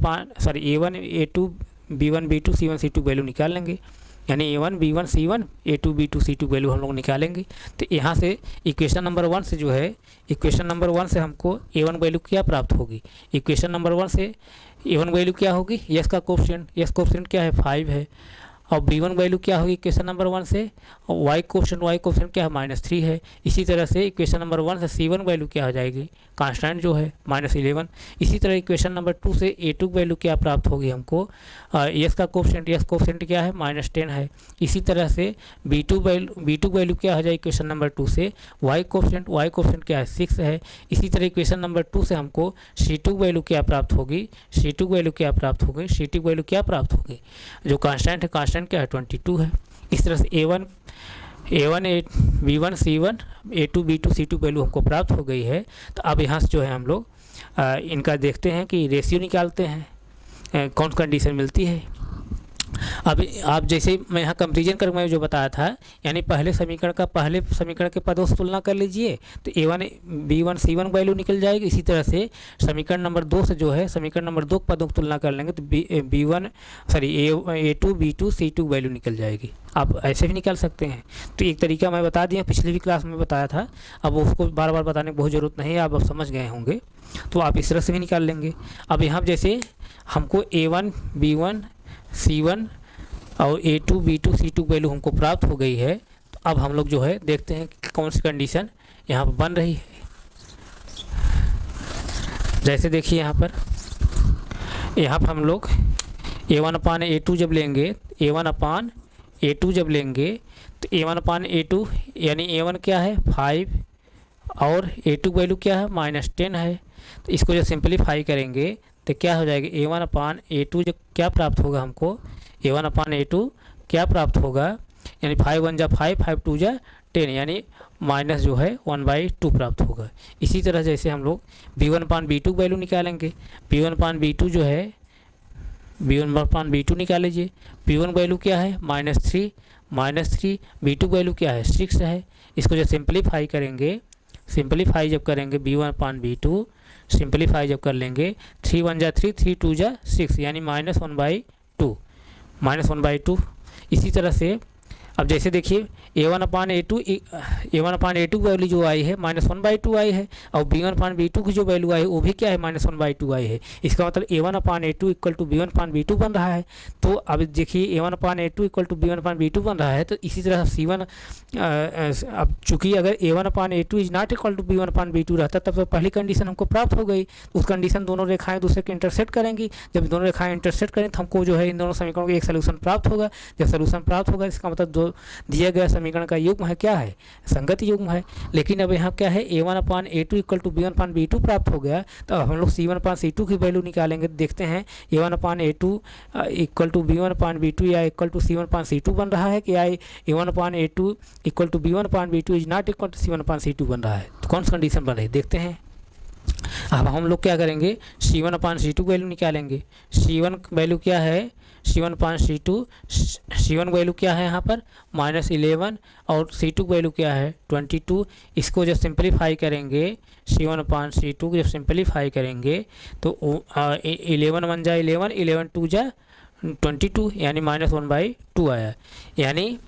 A2 B1 B2 C1 C2 value निकाल लेंगे, यानी A1 B1 C1 A2 B2 C2 value हम लोग निकालेंगे। तो यहाँ से इक्वेशन नंबर 1 से जो है, इक्वेशन नंबर 1 से हमको A1 वैल्यू क्या प्राप्त होगी, इक्वेशन नंबर 1 से A1 वैल्यू क्या होगी, यस का कोफिशिएंट, यस कोफिशिएंट क्या है 5 है, और b1 वैल्यू क्या होगी इक्वेशन नंबर 1 से, और y कोफिशिएंट क्या है -3 है। इसी तरह से इक्वेशन नंबर 1 से c1 वैल्यू क्या हो जाएगी, कांस्टेंट जो है -11। इसी तरह इक्वेशन नंबर 2 से a2 वैल्यू क्या प्राप्त होगी हमको, s का कोफिशिएंट क्या है -10 है। इसी तरह से b2 वैल्यू क्या हो जाएगी इक्वेशन नंबर 2 से, y कोफिशिएंट क्या है 6 है। इसी तरह इक्वेशन नंबर 2 से हमको c2 वैल्यू क्या प्राप्त होगी, c2 वैल्यू क्या प्राप्त होगी, जो कांस्टेंट है, कांस्टेंट क्या है 22 है। इस तरह से a1 b1 c1 a2 b2 c2 value हमको प्राप्त हो गई है। तो अब यहाँ से जो है हम लोग इनका देखते हैं कि रेशियो निकालते हैं, कौन कंडीशन मिलती है। अब आप जैसे मैं यहाँ कंपेरिजन करके मैं जो बताया था, यानी पहले समीकरण के पदों से तुलना कर लीजिए तो a1 b1 c1 वैल्यू निकल जाएगी। इसी तरह से समीकरण नंबर 2 से जो है समीकरण नंबर 2 के पदों की तुलना कर लेंगे तो a2 b2 c2 वैल्यू निकल जाएगी। आप ऐसे भी निकाल सकते हैं। तो एक तरीका मैं बता दिया, पिछली भी क्लास में बताया था, अब उसको बार बार बताने की बहुत ज़रूरत नहीं है, आप अब समझ गए होंगे। तो आप इस तरह से भी निकाल लेंगे। अब यहाँ जैसे हमको a1 b1 c1 और a2 b2 c2 वैल्यू हमको प्राप्त हो गई है। तो अब हम लोग जो है देखते हैं कि कौन सी कंडीशन यहाँ पर बन रही है। जैसे देखिए यहाँ पर हम लोग a1/a2 जब लेंगे, a1/a2 जब लेंगे तो a1/a2 यानी a1 क्या है 5 और a2 वैल्यू क्या है -10 है। तो इसको जब सिंपलीफाई करेंगे तो क्या हो जाएगा, a1/a2 जो क्या प्राप्त होगा हमको, a1/a2 क्या प्राप्त होगा, यानी 5 1 जा 5 5 2 जा 10, यानी माइनस जो है 1/2 प्राप्त होगा। इसी तरह जैसे हम लोग b1/b2 वैल्यू निकालेंगे, b1/b2 जो है b1/b2 निकाल लीजिए। b1 वैल्यू क्या है -3, b2 वैल्यू क्या है 6 है। इसको जब सिंपलीफाई जब करेंगे b1/b2 सिंपलीफाई जब कर लेंगे 3 1 जा 3 3 2 जा 6, यानी -1/2। इसी तरह से अब जैसे देखिए a1/a2 वैल्यू जो आई है -1/2 आई है, और b1/b2 की जो वैल्यू आई है वो भी क्या है -1/2 आई है। इसका मतलब a1/a2 = b1/b2 बन रहा है। तो अब देखिए a1/a2 = b1/b2 बन रहा है। तो इसी तरह c1 अब चूँकि अगर a1/a2 = b1/b2 रहता तब तो पहली कंडीशन हमको प्राप्त हो गई। उस कंडीशन दोनों रेखाएँ दूसरे के इंटरसेक्ट करेंगी। जब दोनों रेखाएँ इंटरसेक्ट करें तो हमको जो है इन दोनों समीकरणों का एक सोल्यूशन प्राप्त होगा। जब सोल्यूशन प्राप्त होगा इसका मतलब दो दिया गया समीकरण का युग्म है क्या है, संगत युग्म है। लेकिन अब यहाँ क्या है a1/a2 = b1/b2 प्राप्त हो गया। तो अब हम लोग c1/c2 की वैल्यू निकालेंगे। देखते हैं a1/a2 = b1/b2 या c1/c2 बन रहा है कि a1/a2 = b1/b2 ≠ c1/c2 बन रहा है। तो कौन सी कंडीशन बन रही है देखते हैं। अब हम लोग क्या करेंगे, c1/c2 वैल्यू निकालेंगे। c1 वैल्यू क्या है, c1 वैल्यू क्या है यहाँ पर -11 और c2 वैल्यू क्या है 22। इसको जब सिंपलीफाई करेंगे c1/c2 को जब सिंपलीफाई करेंगे तो 11 1 जा 11 11 2 जा 22, यानी -1/2 आया। यानी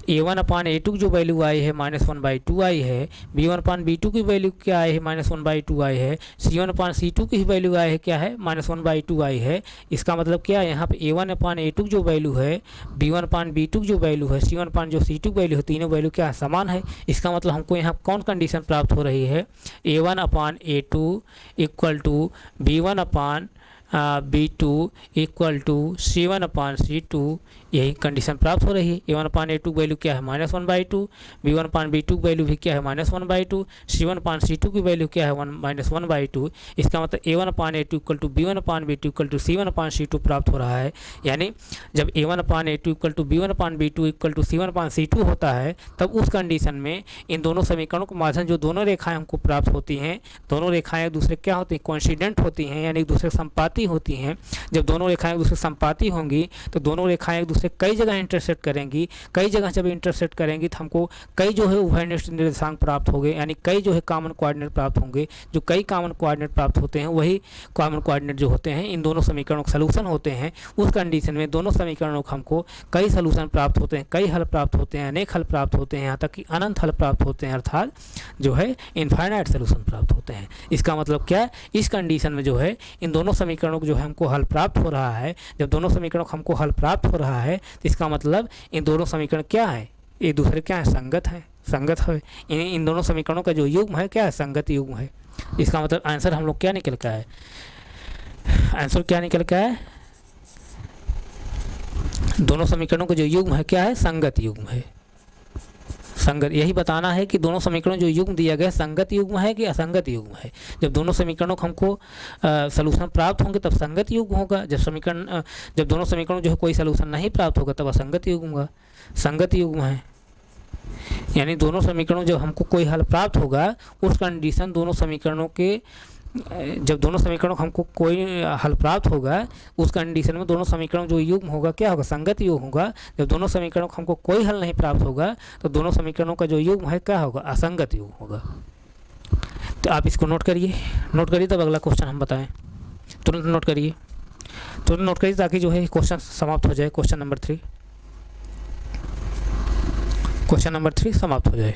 a1/a2 की जो वैल्यू आई है -1/2 आई है, b1/b2 की वैल्यू क्या आई है -1/2 आई है, c1/c2 की वैल्यू आई है क्या है -1/2 आई है। इसका मतलब क्या है, यहाँ पे a1/a2 की जो वैल्यू है, b1/b2 की जो वैल्यू है, c1/c2 वैल्यू है, तीनों वैल्यू क्या समान है। इसका मतलब हमको यहाँ कौन कंडीशन प्राप्त हो रही है, a1/a2 = b1/b2 = c1/c2, यही कंडीशन प्राप्त हो रही है। a1/a2 वैल्यू क्या है -1/2, b1/b2 वैल्यू भी क्या है -1/2, c1/c2 की वैल्यू क्या है -1/2। इसका मतलब a1/a2 = b1/b2 = c1/c2 प्राप्त हो रहा है। यानी जब a1/a2 = b1/b2 = c1/c2 होता है तब उस कंडीशन में इन दोनों समीकरणों के माध्यम जो दोनों रेखाएं हमको प्राप्त होती हैं, दोनों रेखाएं एक दूसरे क्या होती हैं, कोइंसिडेंट होती हैं, यानी एक दूसरे संपाती होती हैं। जब दोनों रेखाएं एक दूसरे संपाती होंगी तो दोनों रेखाएं एक दूसरे कई जगह इंटरसेक्ट करेंगी। कई जगह जब इंटरसेक्ट करेंगी तो हमको कई जो है उभयनिष्ठ निर्देशांक प्राप्त होंगे, यानी कई जो है कॉमन कोऑर्डिनेट प्राप्त होंगे। जो कई कॉमन कोऑर्डिनेट प्राप्त होते हैं वही कॉमन कोऑर्डिनेट जो होते हैं इन दोनों समीकरणों के सलूशन होते हैं। उस कंडीशन में दोनों समीकरणों को हमको कई सलूशन प्राप्त होते हैं, कई हल प्राप्त होते हैं, अनेक हल प्राप्त होते हैं, यहाँ तक कि अनंत हल प्राप्त होते हैं, अर्थात जो है इनफाइनाइट सलूशन प्राप्त होते हैं। इसका मतलब क्या, इस कंडीशन में जो है इन दोनों समीकरण समीकरणों को जो है हमको हल प्राप्त हो रहा है, जब दोनों समीकरणों को हमको हल प्राप्त हो रहा है तो इसका मतलब इन दोनों समीकरण क्या है, एक दूसरे क्या है, संगत है, संगत है। इन दोनों समीकरणों का जो युग्म है क्या है, संगत युग्म है। इसका मतलब आंसर हम लोग क्या निकल का है, आंसर क्या निकल का है, दोनों समीकरणों का जो युग्म है क्या है, संगत युग्म है। संगत, यही बताना है कि दोनों समीकरण जो युग्म दिया गया संगत युग्म है कि असंगत युग्म है। जब दोनों समीकरणों को हमको सलूशन प्राप्त होंगे तब संगत युग्म होगा, जब दोनों समीकरणों जो है कोई सलूशन नहीं प्राप्त होगा तब असंगत युग्म होगा। संगत युग्म है, यानी दोनों समीकरणों जब हमको कोई हल प्राप्त होगा उस कंडीशन दोनों समीकरणों के, जब दोनों समीकरणों को हमको कोई हल प्राप्त होगा उस कंडीशन में दोनों समीकरणों जो युग्म होगा क्या होगा, संगत युग्म होगा। जब दोनों समीकरणों को हमको कोई हल नहीं प्राप्त होगा तो दोनों समीकरणों का जो युग्म है क्या होगा, असंगत युग्म होगा। तो आप इसको नोट करिए, नोट करिए तब अगला क्वेश्चन हम बताएं। तुरंत नोट करिए, तुरंत नोट करिए ताकि जो है क्वेश्चन समाप्त हो जाए। क्वेश्चन नंबर 3, क्वेश्चन नंबर 3 समाप्त हो जाए।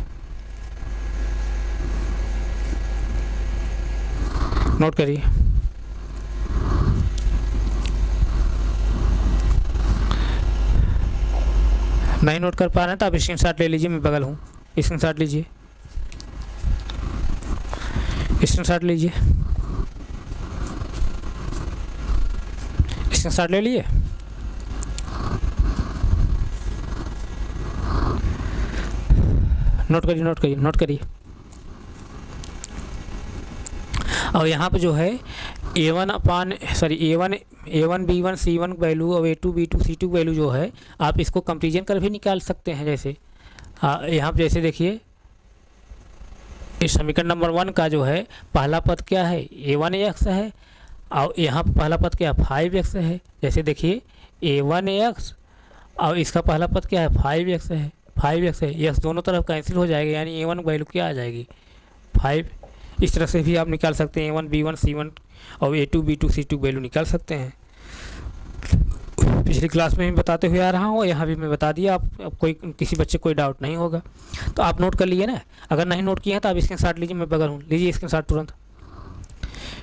नोट करिए, नहीं नोट कर पा रहे हैं तो आप स्क्रीनशॉट ले लीजिए, मैं बगल हूँ, स्क्रीनशॉट लीजिए, स्क्रीनशॉट लीजिए, स्क्रीनशॉट ले लिए। नोट करिए, नोट करिए, नोट करिए। और यहाँ पे जो है A1 B1 C1 वैल्यू और A2 B2 C2 वैल्यू जो है आप इसको कंपेरिजन कर भी निकाल सकते हैं। जैसे यहाँ पे जैसे देखिए इस समीकरण नंबर 1 का जो है पहला पद क्या है, A1x है और यहाँ पर पहला पद क्या है, 5x है। जैसे देखिए A1x और इसका पहला पद क्या है, 5x है, 5x है, यस दोनों तरफ कैंसिल हो जाएगा, यानी A1 वैल्यू क्या आ जाएगी, 5। इस तरह से भी आप निकाल सकते हैं A1 B1 C1 और A2 B2 C2 वैल्यू निकाल सकते हैं। पिछली क्लास में भी बताते हुए आ रहा हूँ, यहाँ भी मैं बता दिया, आप कोई किसी बच्चे कोई डाउट नहीं होगा। तो आप नोट कर लिए ना, अगर नहीं नोट किए हैं तो आप स्क्रीनशॉट लीजिए, मैं बगल हूँ, लीजिए स्क्रीनशॉट, तुरंत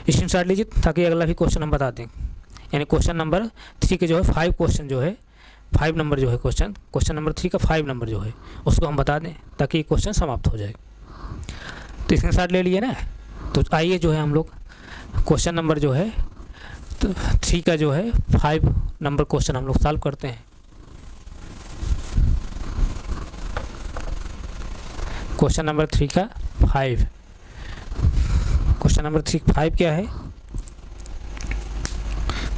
स्क्रीनशॉट लीजिए ताकि अगला भी क्वेश्चन हम बता दें। यानी क्वेश्चन नंबर 3 के जो है 5 क्वेश्चन जो है 5 नंबर जो है क्वेश्चन नंबर 3 का 5 नंबर जो है उसको हम बता दें ताकि क्वेश्चन समाप्त हो जाए। तो स्क्रीनशॉट ले लिए ना, तो आइए जो है हम लोग क्वेश्चन नंबर जो है तो 3 का जो है 5 नंबर क्वेश्चन हम लोग सॉल्व करते हैं। क्वेश्चन नंबर 3 का 5, क्वेश्चन नंबर 3 5 क्या है,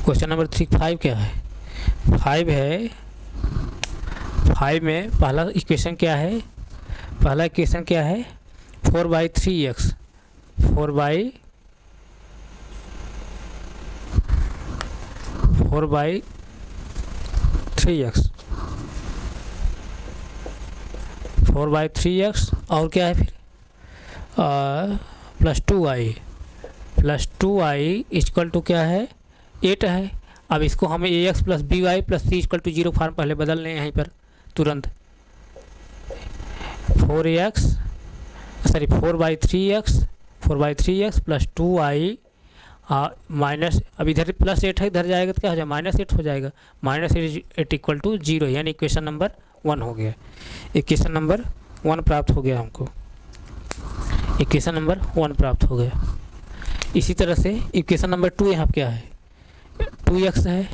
क्वेश्चन नंबर 3 5 क्या है, 5 है, 5 में पहला इक्वेशन क्या है, पहला इक्वेशन क्या है, 4/3x 4/3x और क्या है फिर +2y इक्वल टू क्या है, 8 है। अब इसको हमें ax + by + c = 0 फॉर्म पहले बदल लें यहीं पर तुरंत। 4/3x + 2y माइनस, अब इधर +8 है, इधर जाएगा तो क्या हो जाएगा, -8 हो जाएगा, -8 = 0, यानी इक्वेशन नंबर 1 हो गया। इक्वेशन नंबर 1 प्राप्त हो गया हमको, इक्वेशन नंबर 1 प्राप्त हो गया। इसी तरह से इक्वेशन नंबर 2 यहाँ क्या है, 2x है,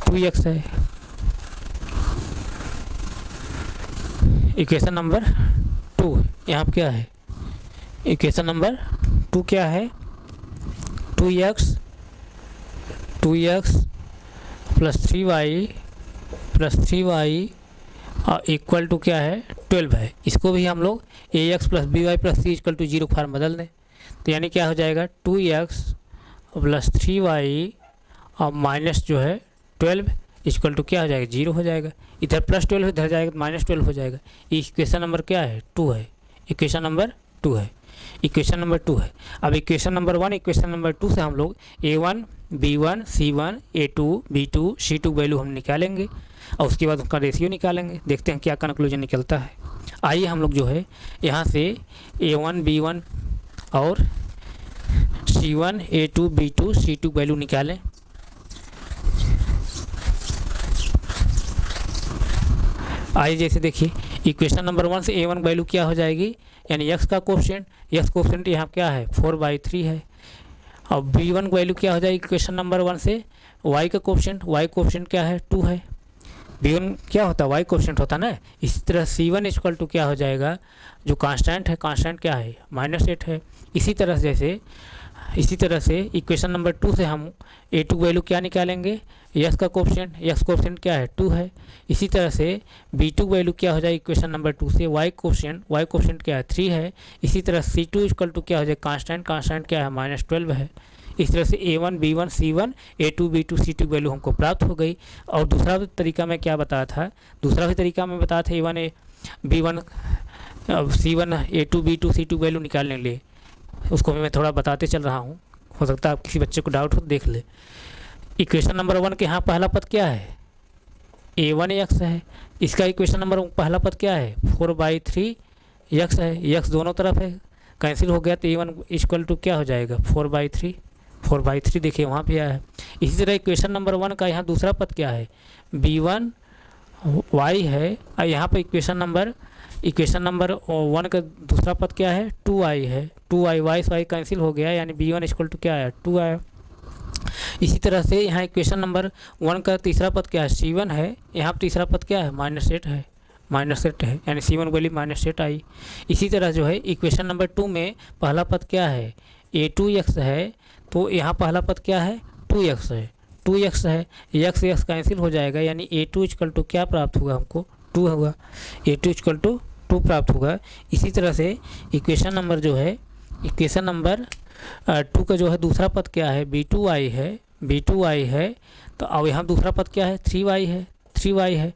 2x है। इक्वेशन नंबर 2 यहाँ क्या है, इक्वेशन नंबर 2 क्या है, 2x + 3y इक्वल टू क्या है, 12 है। इसको भी हम लोग ax + by + c = 0 फॉर्म बदल दें तो यानी क्या हो जाएगा, 2x + 3y और माइनस जो है 12 इक्वल टू क्या हो जाएगा, 0 हो जाएगा। इधर +12 इधर जाएगा तो -12 हो जाएगा। इक्वेशन नंबर क्या है, 2 है, इक्वेशन नंबर 2 है, इक्वेशन नंबर 2 है। अब इक्वेशन नंबर 1 इक्वेशन नंबर 2 से हम लोग A1 B1 C1 A2 B2 C2 value हम निकालेंगे और उसके बाद उसका रेशियो निकालेंगे, देखते हैं क्या कंक्लूजन निकलता है। आइए हम लोग जो है यहाँ से A1 B1 और C1 A2 B2 C2 value निकालें। आइए जैसे देखिए इक्वेशन नंबर 1 से A1 वैल्यू क्या हो जाएगी, यानी x का कोफिशिएंट यहाँ क्या है 4/3 है। और B1 वैल्यू क्या हो जाएगी इक्वेशन नंबर 1 से, y का कोफिशिएंट क्या है 2 है। B1 क्या होता है y कोफिशिएंट होता है ना। इसी तरह C1 इक्वल टू क्या हो जाएगा, जो कांस्टेंट क्या है -8 है। इसी तरह से इक्वेशन नंबर 2 से हम A2 वैल्यू क्या निकालेंगे, x का कोफिशिएंट क्या है 2 है। इसी तरह से B2 वैल्यू क्या हो जाएगी इक्वेशन नंबर 2 से, y कोफिशिएंट क्या है 3 है। इसी तरह C2 इक्वल टू क्या हो जाएगा, कांस्टेंट क्या है -12 है। इस तरह से A1 B1 C1 A2 B2 C2 value हमको प्राप्त हो गई। और दूसरा तरीका मैं क्या बताया था, A1 B1 C1 A2 B2 C2 value निकालने के लिए, उसको भी मैं थोड़ा बताते चल रहा हूँ, हो सकता है आप किसी बच्चे को डाउट हो तो देख ले। इक्वेशन नंबर 1 के यहाँ पहला पद क्या है A1 x है। इसका इक्वेशन नंबर पहला पद क्या है 4/3 x है। x दोनों तरफ है, कैंसिल हो गया तो A1 इक्वल टू क्या हो जाएगा 4/3 देखिए वहाँ पे आया है। इसी तरह इक्वेशन नंबर 1 का यहाँ दूसरा पद क्या है B1 y है। और यहाँ पर इक्वेशन नंबर 1 का दूसरा पद क्या है 2i है। 2i y से y कैंसिल हो गया, यानी B1 इक्वल टू क्या है 2 आया। इसी तरह से यहाँ इक्वेशन नंबर 1 का तीसरा पद क्या है C1 है। यहाँ पर तीसरा पद क्या है -8 है, यानी C1 वैल्यू -8 आई। इसी तरह जो है इक्वेशन नंबर 2 में पहला पद क्या है A2x है, तो यहाँ पहला पद क्या है 2x है। x कैंसिल हो जाएगा, यानी A2 इक्वल टू क्या प्राप्त होगा हमको 2 होगा। A2 इक्वल टू 2 प्राप्त होगा। इसी तरह से इक्वेशन नंबर 2 का जो है दूसरा पद क्या है B2y है। तो अब यहाँ दूसरा पद क्या है 3y है। y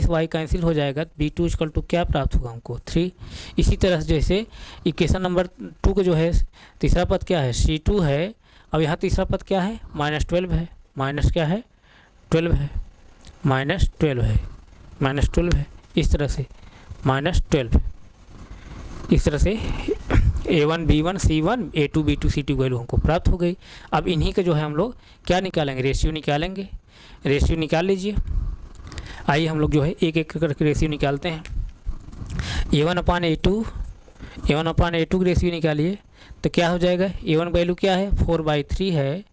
से y कैंसिल हो जाएगा, B2 इक्वल टू क्या प्राप्त होगा हमको 3। इसी तरह से जैसे इक्वेशन नंबर 2 का जो है तीसरा पद क्या है C2 है। अब यहाँ तीसरा पद क्या है -12 है, -12 है। इस तरह से -12, इस तरह से A1 B1 C1 A2 B2 C2 value हमको प्राप्त हो गई। अब इन्हीं का जो है हम लोग क्या निकालेंगे, रेशियो निकाल लीजिए। आइए हम लोग जो है एक एक करके रेशियो निकालते हैं। A1/A2 की रेशियो निकालिए तो क्या हो जाएगा, A1 वैल्यू क्या है 4/3 है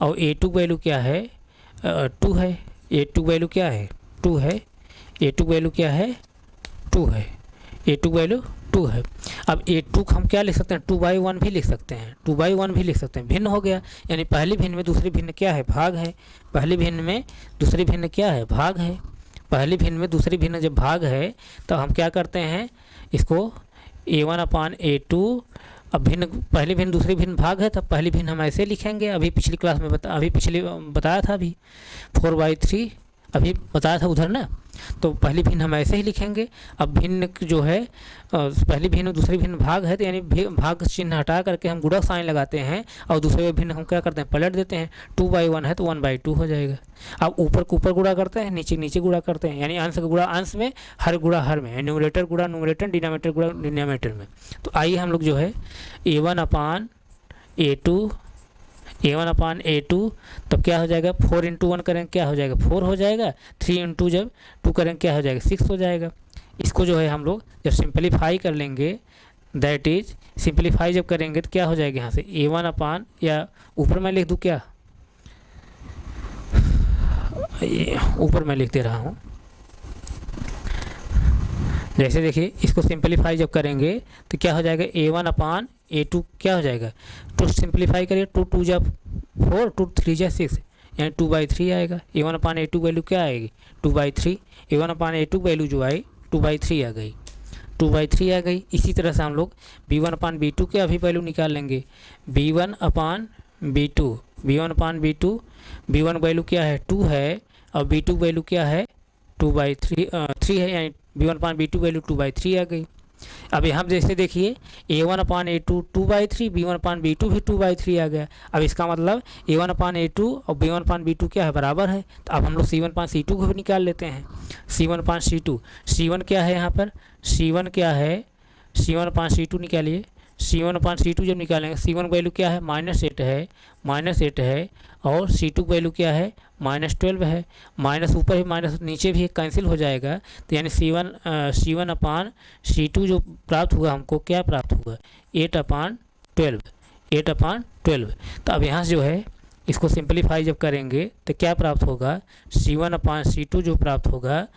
और A2 वैल्यू क्या है 2 है। A2 वैल्यू क्या है 2 है। A2 वैल्यू 2 है। अब A2 हम क्या लिख सकते हैं 2/1 भी लिख सकते हैं, भिन्न हो गया, यानी पहली भिन्न में दूसरी भिन्न क्या है भाग है। पहली भिन्न में दूसरी भिन्न जब भाग है तो हम क्या करते हैं इसको A1/A2। अब पहली भिन्न दूसरी भिन्न भाग है, तब पहली भिन्न हम ऐसे लिखेंगे। अभी पिछली क्लास में बताया था, अभी 4/3 अभी बताया था उधर ना, तो पहली भिन्न हम ऐसे ही लिखेंगे। अब भिन्न जो है पहली भिन्न दूसरी भिन्न भाग है, तो यानी भाग चिन्ह हटा करके हम गुणक साइन लगाते हैं और दूसरे भिन्न हम क्या करते हैं पलट देते हैं। 2/1 है तो 1/2 हो जाएगा। अब ऊपर को ऊपर गुणा करते हैं, नीचे गुणा करते हैं, यानी अंश का गुणा अंश में, हर गुणा हर में, न्यूमरेटर गुणा न्यूमरेटर, डिनोमिनेटर गुणा डिनोमिनेटर में। तो आइए हम लोग जो है A1/A2 तो क्या हो जाएगा 4 × 1 करेंगे क्या हो जाएगा 4 हो जाएगा। 3 × जब 2 करेंगे क्या हो जाएगा 6 हो जाएगा। इसको जो है हम लोग जब सिंपलीफाई कर लेंगे, दैट इज सिंपलीफाई जब करेंगे तो क्या हो जाएगा यहाँ से A1/ या ऊपर मैं लिख दूँ क्या, ऊपर मैं लिख दे रहा हूँ। जैसे देखिए इसको सिंपलीफाई जब करेंगे तो क्या हो जाएगा A1/A2 क्या हो जाएगा, तो सिंपलीफाई करिए 2 × 2 = 4 2 × 3 = 6, यानी 2/3 आएगा। A1/A2 वैल्यू क्या आएगी 2/3। A1/A2 वैल्यू जो आई 2/3 आ गई। इसी तरह से हम लोग B1/B2 के अभी वैल्यू निकाल लेंगे। B1/B2 B1 वैल्यू क्या है 2 है और B2 वैल्यू क्या है 3 है, यानी B1/B2 वैल्यू 2/3 आ गई। अब यहाँ जैसे देखिए A1/A2 2/3, B1/B2 भी 2/3 आ गया। अब इसका मतलब A1/A2 और B1/B2 क्या है बराबर है। तो अब हम लोग C1/C2 को भी निकाल लेते हैं। C1/C2 C1 क्या है यहाँ पर, C1 क्या है C1/C2 निकालिए। C1/C2 जब निकालेंगे, C1 वैल्यू क्या है -8 है और C2 वैल्यू क्या है -12 है। माइनस ऊपर ही माइनस नीचे भी कैंसिल हो जाएगा, तो यानी C1/C2 जो प्राप्त हुआ हमको क्या प्राप्त हुआ 8/12। तो अब यहाँ से जो है इसको सिंपलीफाई जब करेंगे तो क्या प्राप्त होगा C1/C2 जो प्राप्त होगा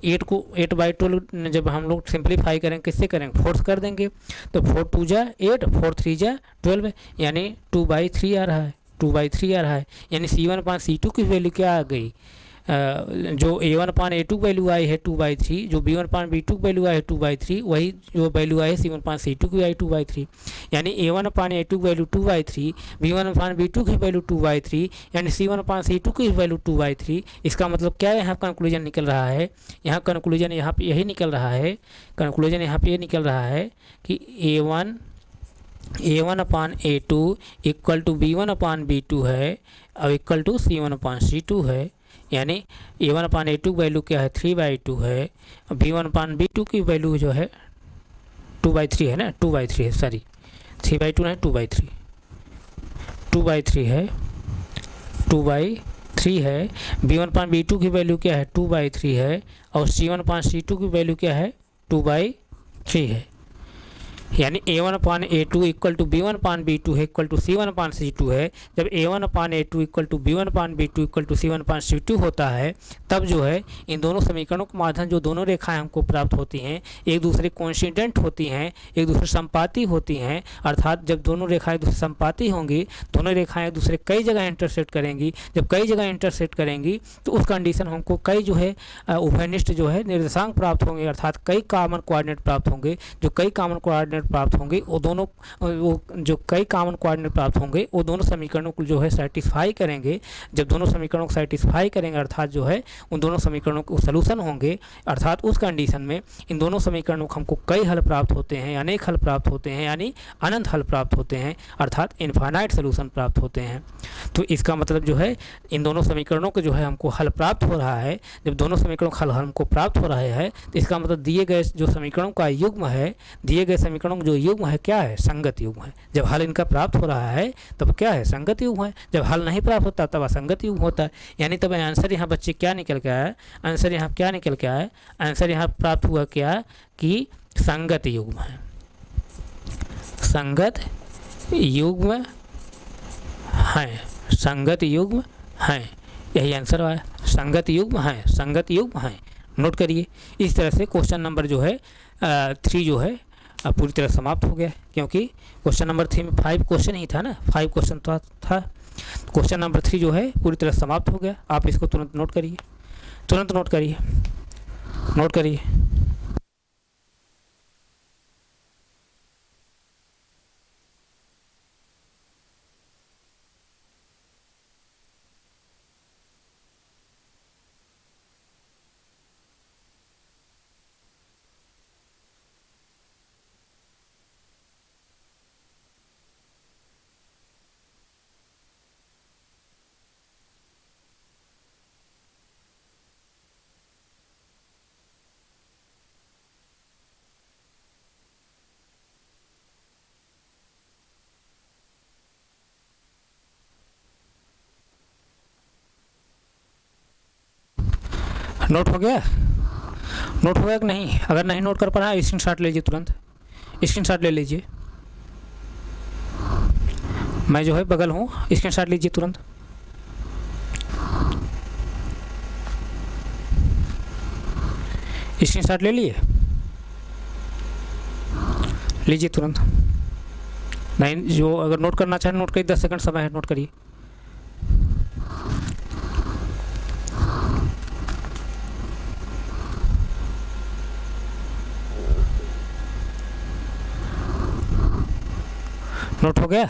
8/12 जब हम लोग सिंपलीफाई करेंगे किससे करेंगे 4 कर देंगे, तो 4 2 जा 8 4 3 जा 12 यानी 2/3 आ रहा है 2/3 आ रहा है। यानी C1/C2 की वैल्यू क्या आ गई जो A1/A2 वैल्यू आई है 2/3, जो B1/B2 वैल्यू आई है 2/3, वही जो वैल्यू आई है C1/C2 की आई 2/3। यानी A1/A2 वैल्यू 2/3, B1/B2 की वैल्यू 2/3, यानी C1/C2 की वैल्यू 2/3। इसका मतलब क्या यहाँ कंक्लूजन निकल रहा है, यहाँ कंक्लूजन यहाँ पे यही निकल रहा है, कंक्लूजन यहाँ पे ये निकल रहा है कि A1/A2 इक्वल टू B1/B2 है और इक्वल टू C1/C2 है। यानी A1/A2 वैल्यू क्या है 3/2 है, B1/B2 की वैल्यू जो है 2/3 है ना 2/3 है, सॉरी 3/2 नहीं 2/3 है 2/3 है। B1/B2 की वैल्यू क्या है 2/3 है और C1/C2 की वैल्यू क्या है 2/3 है। यानी A1/A2 इक्वल टू B1/B2 है इक्वल टू C1/C2 है। जब A1/A2 equal to B1/B2 equal to C1/C2 होता है तब जो है इन दोनों समीकरणों के माध्यम जो दोनों रेखाएं हमको प्राप्त होती हैं एक दूसरे कोइंसिडेंट होती हैं, एक दूसरे संपाती होती हैं। अर्थात जब दोनों रेखाएं दूसरे संपाती होंगी, दोनों रेखाएं एक दूसरे कई जगह इंटरसेक्ट करेंगी। जब कई जगह इंटरसेक्ट करेंगी तो उस कंडीशन हमको कई जो है उभयनिष्ठ जो है निर्देशांक प्राप्त होंगे, अर्थात कई कॉमन कोऑर्डिनेट प्राप्त होंगे। जो कई कॉमन कोऑर्डिनेट प्राप्त होंगे वो दोनों जो कई कॉमन कोऑर्डिनेट प्राप्त होंगे वो दोनों समीकरणों को जो है सेटिस्फाई करेंगे। जब दोनों समीकरणों को सेटिस्फाई करेंगे अर्थात जो है उन दोनों समीकरणों को सलूशन होंगे। अर्थात उस कंडीशन में इन दोनों समीकरणों को हमको कई हल प्राप्त होते हैं, अनेक हल प्राप्त होते हैं, यानी अनंत हल प्राप्त होते हैं, अर्थात इनफाइनाइट सोल्यूशन प्राप्त होते हैं। तो इसका मतलब जो है इन दोनों समीकरणों को जो है हमको हल प्राप्त हो रहा है। जब दोनों समीकरणों का हल हमको प्राप्त हो रहा है तो इसका मतलब दिए गए जो समीकरणों का युग्म है, दिए गए समीकरणों जो युग्म है क्या है संगत युग्म है। जब हल इनका प्राप्त हो रहा है तब क्या है संगत युग्म है, जब हल नहीं प्राप्त होता तब असंगत युग्म होता है। यानी तब आंसर यहाँ बच्चे क्या निकल के आया, आंसर यहाँ क्या निकल के आया, आंसर यहाँ प्राप्त हुआ क्या कि संगत युग्म है, संगत युग्म है, संगत युग्म है, यही आंसर आया संगत युग्म है, संगत युग्म है। नोट करिए। इस तरह से क्वेश्चन नंबर जो है 3 जो है पूरी तरह समाप्त हो गया, क्योंकि क्वेश्चन नंबर 3 में 5 क्वेश्चन ही था ना, 5 क्वेश्चन था। क्वेश्चन नंबर 3 जो है पूरी तरह समाप्त हो गया। आप इसको तुरंत नोट करिए, तुरंत नोट करिए, नोट करिए। नोट हो गया, नोट हो गया कि नहीं? अगर नहीं नोट कर पा रहा है स्क्रीनशॉट ले लीजिए, तुरंत स्क्रीनशॉट ले लीजिए। मैं जो है बगल हूँ, स्क्रीनशॉट लीजिए तुरंत। स्क्रीनशॉट ले लिए, लीजिए तुरंत। नहीं जो अगर नोट करना चाहे नोट करिए, 10 सेकंड समय है, नोट करिए। नोट हो गया?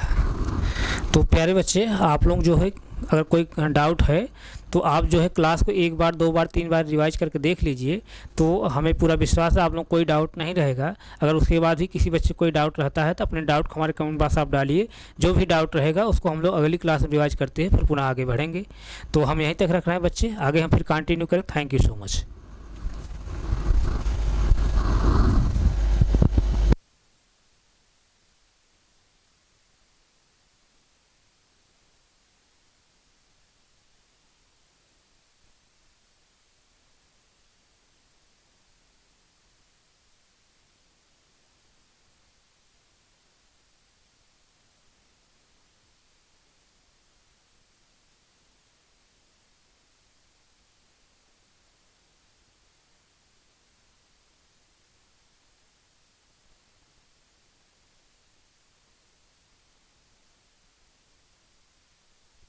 तो प्यारे बच्चे आप लोग जो है अगर कोई डाउट है तो आप जो है क्लास को 1 बार 2 बार 3 बार रिवाइज करके देख लीजिए, तो हमें पूरा विश्वास है आप लोग कोई डाउट नहीं रहेगा। अगर उसके बाद भी किसी बच्चे को कोई डाउट रहता है तो अपने डाउट को हमारे कमेंट बॉक्स आप डालिए, जो भी डाउट रहेगा उसको हम लोग अगली क्लास में रिवाइज करते हैं, फिर पुनः आगे बढ़ेंगे। तो हम यहीं तक रख रहे हैं बच्चे, आगे हम फिर कंटिन्यू करें। Thank you so much.